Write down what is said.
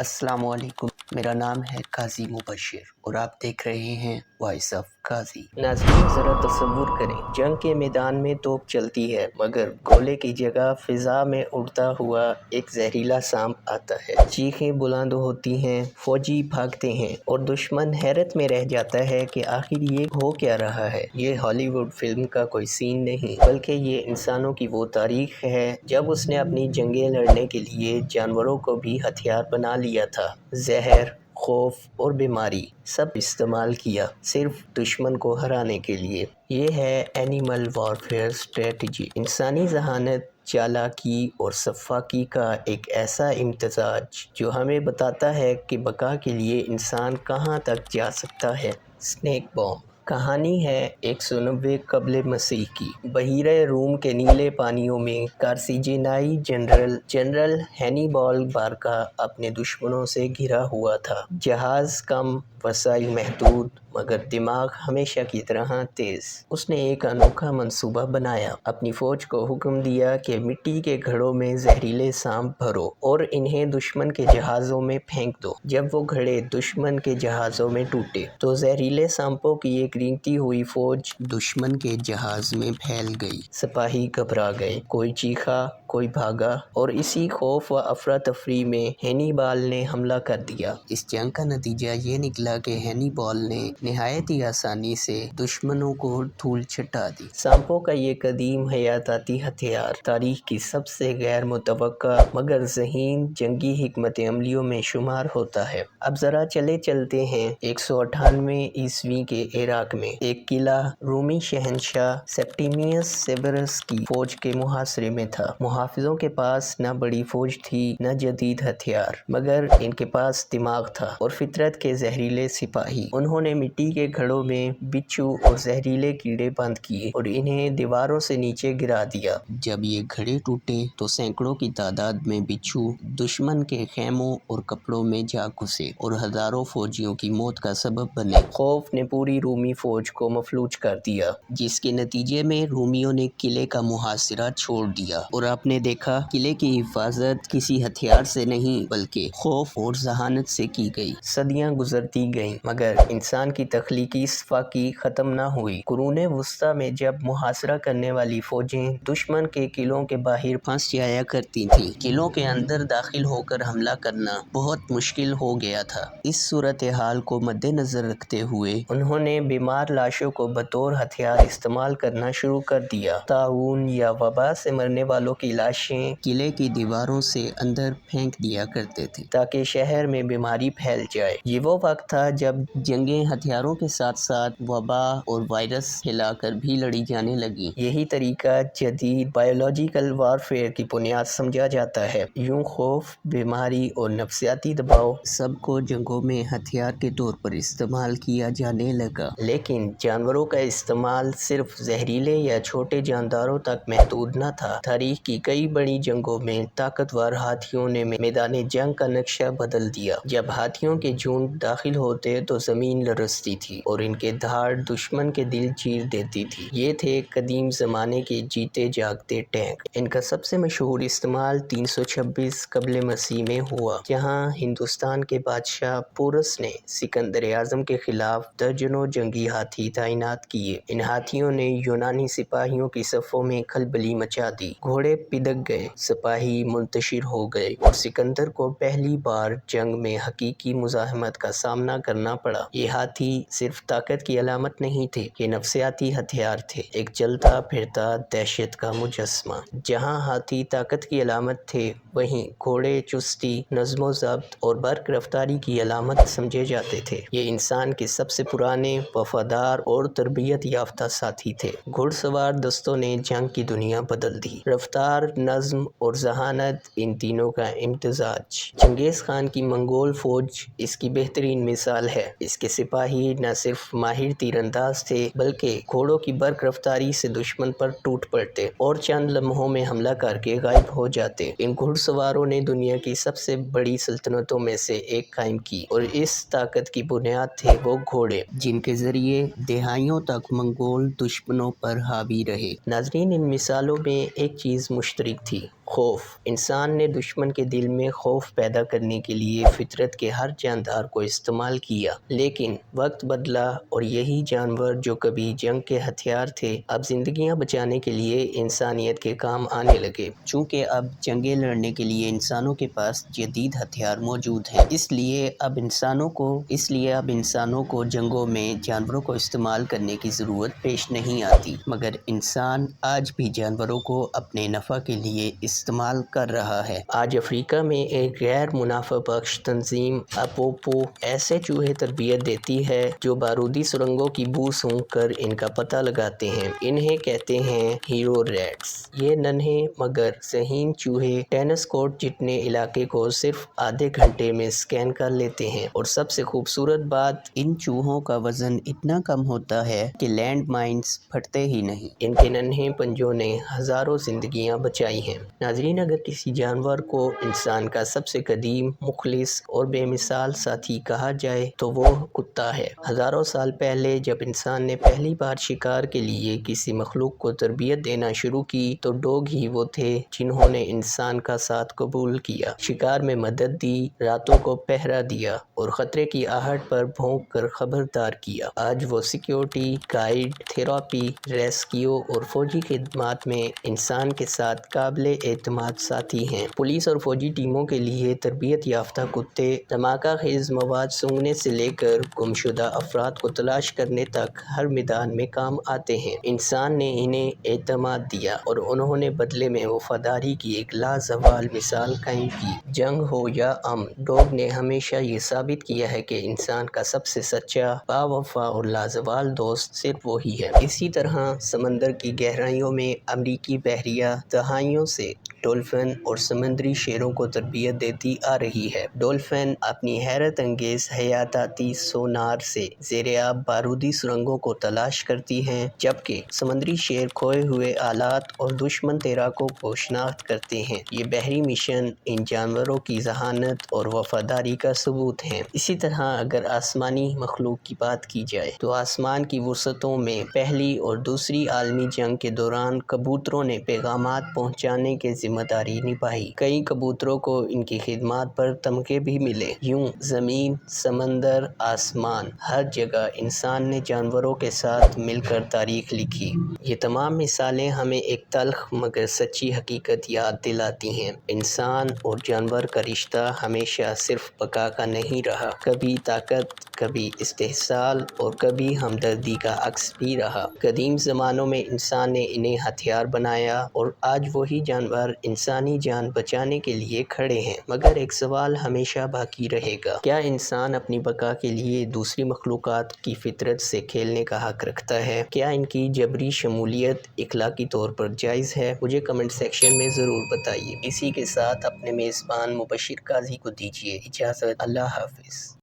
السلام علیکم، میرا نام ہے قاضی مبشر اور آپ دیکھ رہے ہیں وائس آف قاضی۔ ناظرین ذرا تصور کریں، جنگ کے میدان میں توپ چلتی ہے مگر گولے کی جگہ فضا میں اڑتا ہوا ایک زہریلا سانپ آتا ہے۔ چیخیں بلند ہوتی ہیں، فوجی بھاگتے ہیں اور دشمن حیرت میں رہ جاتا ہے کہ آخر یہ ہو کیا رہا ہے۔ یہ ہالی ووڈ فلم کا کوئی سین نہیں بلکہ یہ انسانوں کی وہ تاریخ ہے جب اس نے اپنی جنگیں لڑنے کے لیے جانوروں کو بھی ہتھیار بنا لیا تھا۔ زہر، خوف اور بیماری سب استعمال کیا صرف دشمن کو ہرانے کے لیے۔ یہ ہے اینیمل وارفیئر اسٹریٹجی، انسانی ذہانت، چالاکی اور سفاکی کا ایک ایسا امتزاج جو ہمیں بتاتا ہے کہ بقا کے لیے انسان کہاں تک جا سکتا ہے۔ اسنیک بام کہانی ہے 190 قبل مسیح کی۔ بحیرہ روم کے نیلے پانیوں میں کارثاجنائی جنرل ہینیبال بارکا اپنے دشمنوں سے گھرا ہوا تھا۔ جہاز کم، وسائل محدود مگر دماغ ہمیشہ کی طرح تیز۔ اس نے ایک انوکھا منصوبہ بنایا، اپنی فوج کو حکم دیا کہ مٹی کے گھڑوں میں زہریلے سانپ بھرو اور انہیں دشمن کے جہازوں میں پھینک دو۔ جب وہ گھڑے دشمن کے جہازوں میں ٹوٹے تو زہریلے سانپوں کی ایک رینگتی ہوئی فوج دشمن کے جہاز میں پھیل گئی۔ سپاہی گھبرا گئے، کوئی چیخا، کوئی بھاگا اور اسی خوف و افراتفری میں ہینیبال نے حملہ کر دیا۔ اس جنگ کا نتیجہ یہ نکلا کہ ہینیبال نے نہایت ہی آسانی سے دشمنوں کو دھول چٹا دی۔ سانپوں کا یہ قدیم حیاتیاتی ہتھیار تاریخ کی سب سے غیر متوقع مگر ذہین جنگی حکمت عملیوں میں شمار ہوتا ہے۔ اب ذرا چلتے ہیں 198 عیسوی کے عراق میں ایک قلعہ رومی شہنشاہ سیپٹیمیس سیورس کی فوج کے محاصرے میں تھا۔ محافظوں کے پاس نہ بڑی فوج تھی نہ جدید ہتھیار مگر ان کے پاس دماغ تھا اور فطرت کے زہریلے سپاہی۔ انہوں نے مٹی کے گھڑوں میں بچھو اور زہریلے کیڑے بند کیے اور انہیں دیواروں سے نیچے گرا دیا۔ جب یہ گھڑے ٹوٹے تو سینکڑوں کی تعداد میں بچھو دشمن کے خیموں اور کپڑوں میں جا گھسے اور ہزاروں فوجیوں کی موت کا سبب بنے۔ خوف نے پوری رومی فوج کو مفلوج کر دیا، جس کے نتیجے میں رومیوں نے قلعے کا محاصرہ چھوڑ دیا اور آپ نے دیکھا قلعے کی حفاظت کسی ہتھیار سے نہیں بلکہ خوف اور ذہانت سے کی گئی۔ صدیاں گزرتی گئیں مگر انسان کی تخلیقی سفاکی ختم نہ ہوئی۔ قرون وسطیٰ میں جب محاصرہ کرنے والی فوجیں دشمن کے قلعوں کے باہر پھنس جایا کرتی تھیں، قلعوں کے اندر داخل ہو کر حملہ کرنا بہت مشکل ہو گیا تھا۔ اس صورتحال کو مد نظر رکھتے ہوئے انہوں نے بیمار لاشوں کو بطور ہتھیار استعمال کرنا شروع کر دیا۔ طاعون یا وبا سے مرنے والوں کی لاشیں قلعے کی دیواروں سے اندر پھینک دیا کرتے تھے تاکہ شہر میں بیماری پھیل جائے۔ یہ وہ وقت تھا جب جنگیں ہتھیاروں کے ساتھ ساتھ وبا اور وائرس پھیلا کر بھی لڑی جانے لگیں۔ یہی طریقہ جدید بائیولوجیکل وارفیئر کی بنیاد سمجھا جاتا ہے۔ یوں خوف، بیماری اور نفسیاتی دباؤ سب کو جنگوں میں ہتھیار کے طور پر استعمال کیا جانے لگا۔ لیکن جانوروں کا استعمال صرف زہریلے یا چھوٹے جانداروں تک محدود نہ تھا۔ تاریخ کی کئی بڑی جنگوں میں طاقتور ہاتھیوں نے میدان جنگ کا نقشہ بدل دیا۔ جب ہاتھیوں کے جھنڈ داخل ہوتے تو زمین لرزتی تھی اور ان کے دھاڑ دشمن کے دل چیر دیتی تھی۔ یہ تھے قدیم زمانے کے جیتے جاگتے ٹینک۔ ان کا سب سے مشہور استعمال 326 قبل مسیح میں ہوا، جہاں ہندوستان کے بادشاہ پورس نے سکندر اعظم کے خلاف درجنوں جنگی ہاتھی تعینات کیے۔ ان ہاتھیوں نے یونانی سپاہیوں کی صفوں میں کھلبلی مچا دی، گھوڑے پدک گئے، سپاہی منتشر ہو گئے اور سکندر کو پہلی بار جنگ میں حقیقی مزاحمت کا سامنا کرنا پڑا۔ یہ ہاتھی صرف طاقت کی علامت نہیں تھے، یہ نفسیاتی ہتھیار تھے، ایک چلتا پھرتا دہشت کا مجسمہ۔ جہاں ہاتھی طاقت کی علامت تھے وہیں گھوڑے چستی، نظم و ضبط اور برق رفتاری کی علامت سمجھے جاتے تھے۔ یہ انسان کے سب سے پرانے، وفادار اور تربیت یافتہ ساتھی تھے۔ گھڑ سوار دستوں نے جنگ کی دنیا بدل دی۔ رفتار، نظم اور ذہانت، ان تینوں کا امتزاج۔ چنگیز خان کی منگول فوج اس کی بہترین مثال ہے۔ اس کے سپاہی نہ صرف ماہر تیر انداز تھے بلکہ گھوڑوں کی برق رفتاری سے دشمن پر ٹوٹ پڑتے اور چند لمحوں میں حملہ کر کے غائب ہو جاتے۔ ان گھڑ سواروں نے دنیا کی سب سے بڑی سلطنتوں میں سے ایک قائم کی اور اس طاقت کی بنیاد تھے وہ گھوڑے، جن کے ذریعے دہائیوں تک منگول دشمنوں پر حاوی رہے۔ ناظرین، ان مثالوں میں ایک چیز مشترک تھی: خوف۔ انسان نے دشمن کے دل میں خوف پیدا کرنے کے لیے فطرت کے ہر جاندار کو استعمال کیا، لیکن وقت بدلا اور یہی جانور جو کبھی جنگ کے ہتھیار تھے اب زندگیاں بچانے کے لیے انسانیت کے کام آنے لگے۔ چونکہ اب جنگیں لڑنے کے لیے انسانوں کے پاس جدید ہتھیار موجود ہیں، اس لیے اب انسانوں کو جنگوں میں جانوروں کو استعمال کرنے کی ضرورت پیش نہیں آتی، مگر انسان آج بھی جانوروں کو اپنے نفع کے لیے استعمال کر رہا ہے۔ آج افریقہ میں ایک غیر منافع بخش تنظیم اپوپو ایسے چوہے تربیت دیتی ہے جو بارودی سرنگوں کی بو سونگھ کر ان کا پتہ لگاتے ہیں۔ انہیں کہتے ہیں ہیرو ریٹس۔ یہ ننھے مگر ذہین چوہے ٹینس کورٹ جتنے علاقے کو صرف آدھے گھنٹے میں سکین کر لیتے ہیں، اور سب سے خوبصورت بات، ان چوہوں کا وزن اتنا کم ہوتا ہے کہ لینڈ مائنز پھٹتے ہی نہیں۔ ان کے ننھے پنجوں نے ہزاروں زندگیاں بچائی ہیں۔ ناظرین، اگر کسی جانور کو انسان کا سب سے قدیم، مخلص اور بے مثال ساتھی کہا جائے تو وہ کتا ہے۔ ہزاروں سال پہلے جب انسان نے پہلی بار شکار کے لیے کسی مخلوق کو تربیت دینا شروع کی تو ڈوگ ہی وہ تھے جنہوں نے انسان کا ساتھ قبول کیا، شکار میں مدد دی، راتوں کو پہرا دیا اور خطرے کی آہٹ پر بھونک کر خبردار کیا۔ آج وہ سیکیورٹی، گائیڈ، تھراپی، ریسکیو اور فوجی خدمات میں انسان کے ساتھ قابل اعتماد ساتھی ہیں۔ پولیس اور فوجی ٹیموں کے لیے تربیت یافتہ کتے دھماکہ خیز مواد سونگھنے سے لے کر گمشدہ افراد کو تلاش کرنے تک ہر میدان میں کام آتے ہیں۔ انسان نے انہیں اعتماد دیا اور انہوں نے بدلے میں وفاداری کی ایک لازوال مثال قائم کی۔ جنگ ہو یا امن، ڈوگ نے ہمیشہ یہ ثابت کیا ہے کہ انسان کا سب سے سچا، باوفا اور لازوال دوست صرف وہی ہے۔ اسی طرح سمندر کی گہرائیوں میں امریکی بحریہ دہائیوں سے ڈولفن اور سمندری شیروں کو تربیت دیتی آ رہی ہے۔ ڈولفن اپنی حیرت انگیز حیاتیاتی سونار سے زیر آب بارودی سرنگوں کو تلاش کرتی ہیں، جبکہ سمندری شیر کھوئے ہوئے آلات اور دشمن تیراکوں کو شناخت کرتے ہیں۔ یہ بحری مشن ان جانوروں کی ذہانت اور وفاداری کا ثبوت ہیں۔ اسی طرح اگر آسمانی مخلوق کی بات کی جائے تو آسمان کی وسعتوں میں پہلی اور دوسری عالمی جنگ کے دوران کبوتروں نے پیغامات پہنچانے کی ذمہ داری نبھائی۔ کئی کبوتروں کو ان کی خدمات پر تمغے بھی ملے۔ یوں زمین، سمندر، آسمان، ہر جگہ انسان نے جانوروں کے ساتھ مل کر تاریخ لکھی۔ یہ تمام مثالیں ہمیں ایک تلخ مگر سچی حقیقت یاد دلاتی ہیں۔ انسان اور جانور کا رشتہ ہمیشہ صرف بقا کا نہیں رہا، کبھی طاقت، کبھی استحصال اور کبھی ہمدردی کا عکس بھی رہا۔ قدیم زمانوں میں انسان نے انہیں ہتھیار بنایا اور آج وہی جانور انسانی جان بچانے کے لیے کھڑے ہیں، مگر ایک سوال ہمیشہ باقی رہے گا، کیا انسان اپنی بقا کے لیے دوسری مخلوقات کی فطرت سے کھیلنے کا حق رکھتا ہے؟ کیا ان کی جبری شمولیت اخلاقی طور پر جائز ہے؟ مجھے کمنٹ سیکشن میں ضرور بتائیے۔ اسی کے ساتھ اپنے میزبان مبشر قاضی کو دیجیے اجازت۔ اللہ حافظ۔